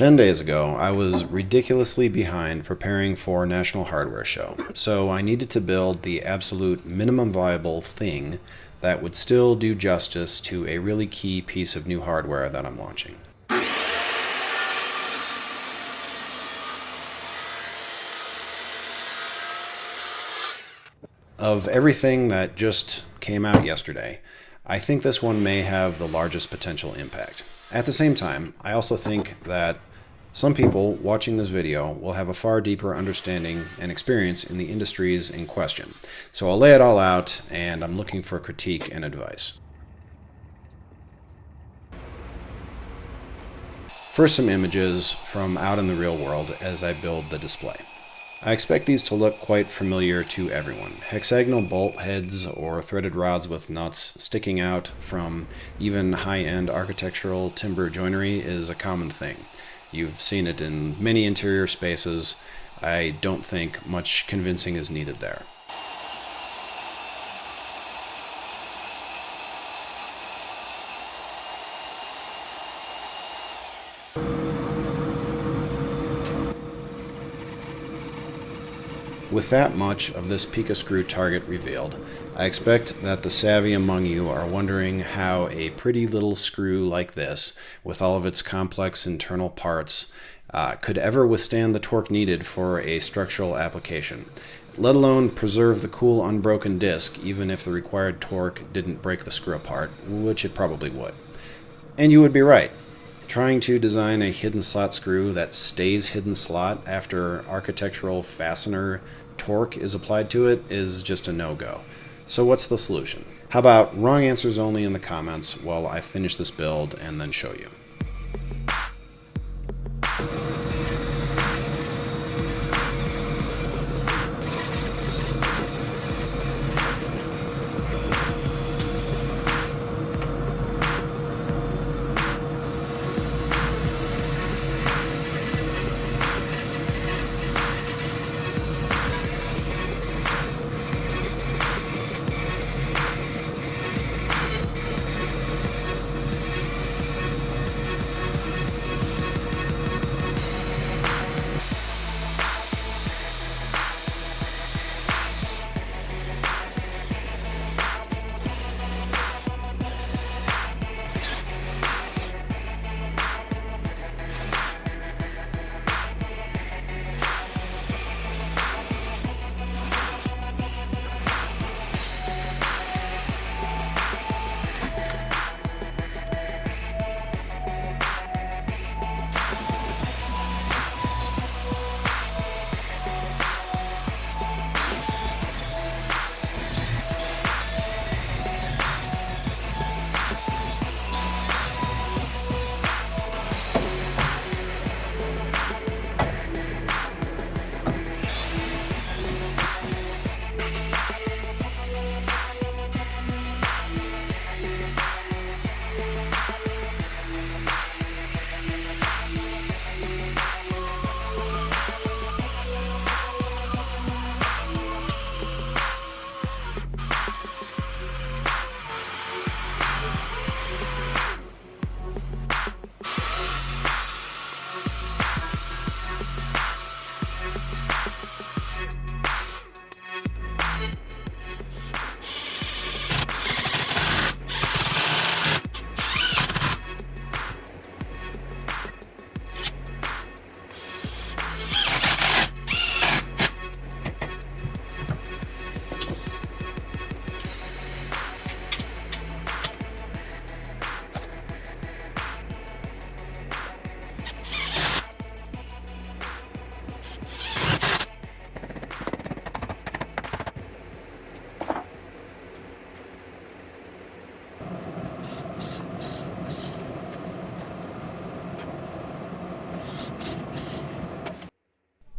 10 days ago, I was ridiculously behind preparing for National Hardware Show, so I needed to build the absolute minimum viable thing that would still do justice to a really key piece of new hardware that I'm launching. Of everything that just came out yesterday, I think this one may have the largest potential impact. At the same time, I also think that some people watching this video will have a far deeper understanding and experience in the industries in question. So I'll lay it all out, and I'm looking for critique and advice. First, some images from out in the real world as I build the display. I expect these to look quite familiar to everyone. Hexagonal bolt heads or threaded rods with nuts sticking out from even high-end architectural timber joinery is a common thing. You've seen it in many interior spaces. I don't think much convincing is needed there. With that much of this Pika screw target revealed, I expect that the savvy among you are wondering how a pretty little screw like this, with all of its complex internal parts, could ever withstand the torque needed for a structural application, let alone preserve the cool unbroken disc even if the required torque didn't break the screw apart, which it probably would. And you would be right. Trying to design a hidden slot screw that stays hidden slot after architectural fastener torque is applied to it is just a no-go. So what's the solution? How about wrong answers only in the comments while I finish this build and then show you.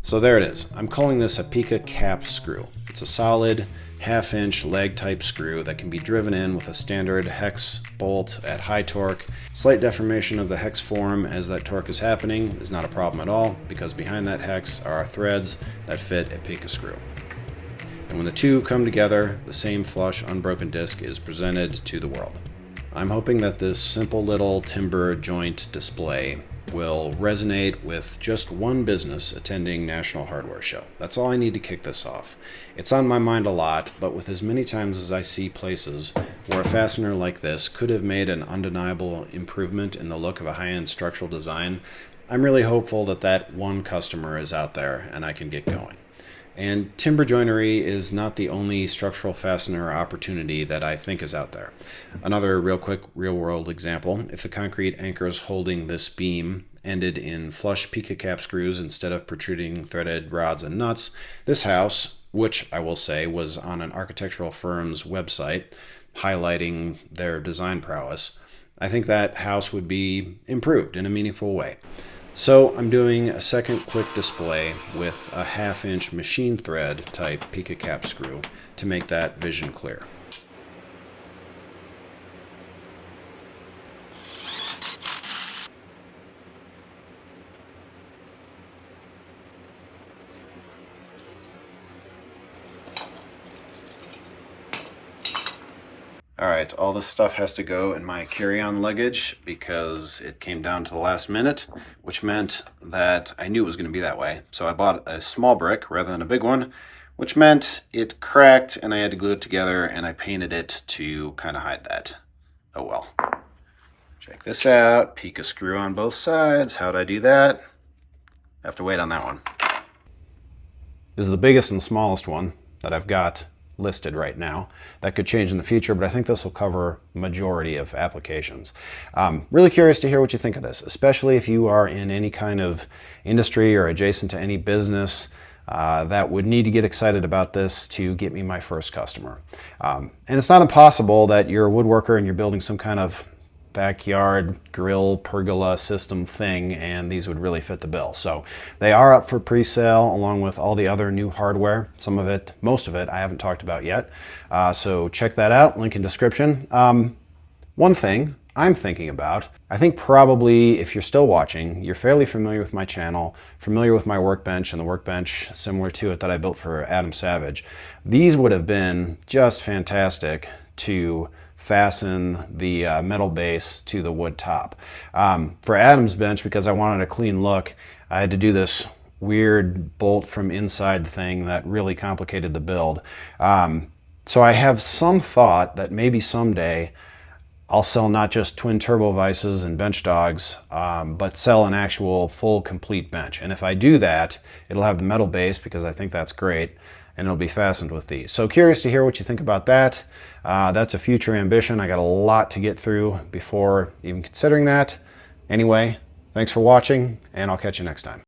So there it is. I'm calling this a Pika Cap Screw. It's a solid, half-inch leg-type screw that can be driven in with a standard hex bolt at high torque. Slight deformation of the hex form as that torque is happening is not a problem at all, because behind that hex are threads that fit a Pika screw. And when the two come together, the same flush, unbroken disc is presented to the world. I'm hoping that this simple little timber joint display will resonate with just one business attending National Hardware Show. That's all I need to kick this off. It's on my mind a lot, but with as many times as I see places where a fastener like this could have made an undeniable improvement in the look of a high-end structural design, I'm really hopeful that that one customer is out there and I can get going. And timber joinery is not the only structural fastener opportunity that I think is out there. Another real quick real-world example, if the concrete anchors holding this beam ended in flush Pika Cap screws instead of protruding threaded rods and nuts, this house, which I will say was on an architectural firm's website highlighting their design prowess, I think that house would be improved in a meaningful way. So I'm doing a second quick display with a 1/2-inch machine thread type Pika Cap screw to make that vision clear. Alright, all this stuff has to go in my carry-on luggage because it came down to the last minute, which meant that I knew it was going to be that way. So I bought a small brick rather than a big one, which meant it cracked and I had to glue it together, and I painted it to kind of hide that. Oh well. Check this out. Pika screw on both sides. How'd I do that? I have to wait on that one. This is the biggest and smallest one that I've got listed right now. That could change in the future, but I think this will cover majority of applications. Really curious to hear what you think of this, especially if you are in any kind of industry or adjacent to any business that would need to get excited about this to get me my first customer. And it's not impossible that you're a woodworker and you're building some kind of backyard grill pergola system thing, and these would really fit the bill. So they are up for pre-sale along with all the other new hardware. Some of it, most of it, I haven't talked about yet. So check that out, link in description. One thing I'm thinking about, I think probably if you're still watching, you're fairly familiar with my channel, familiar with my workbench and the workbench similar to it that I built for Adam Savage. These would have been just fantastic to fasten the metal base to the wood top. For Adam's bench, because I wanted a clean look, I had to do this weird bolt from inside thing that really complicated the build. So I have some thought that maybe someday I'll sell not just twin turbo vices and bench dogs, but sell an actual full complete bench. And if I do that, it'll have the metal base because I think that's great, and it'll be fastened with these. So curious to hear what you think about that. That's a future ambition. I got a lot to get through before even considering that. Anyway, thanks for watching, and I'll catch you next time.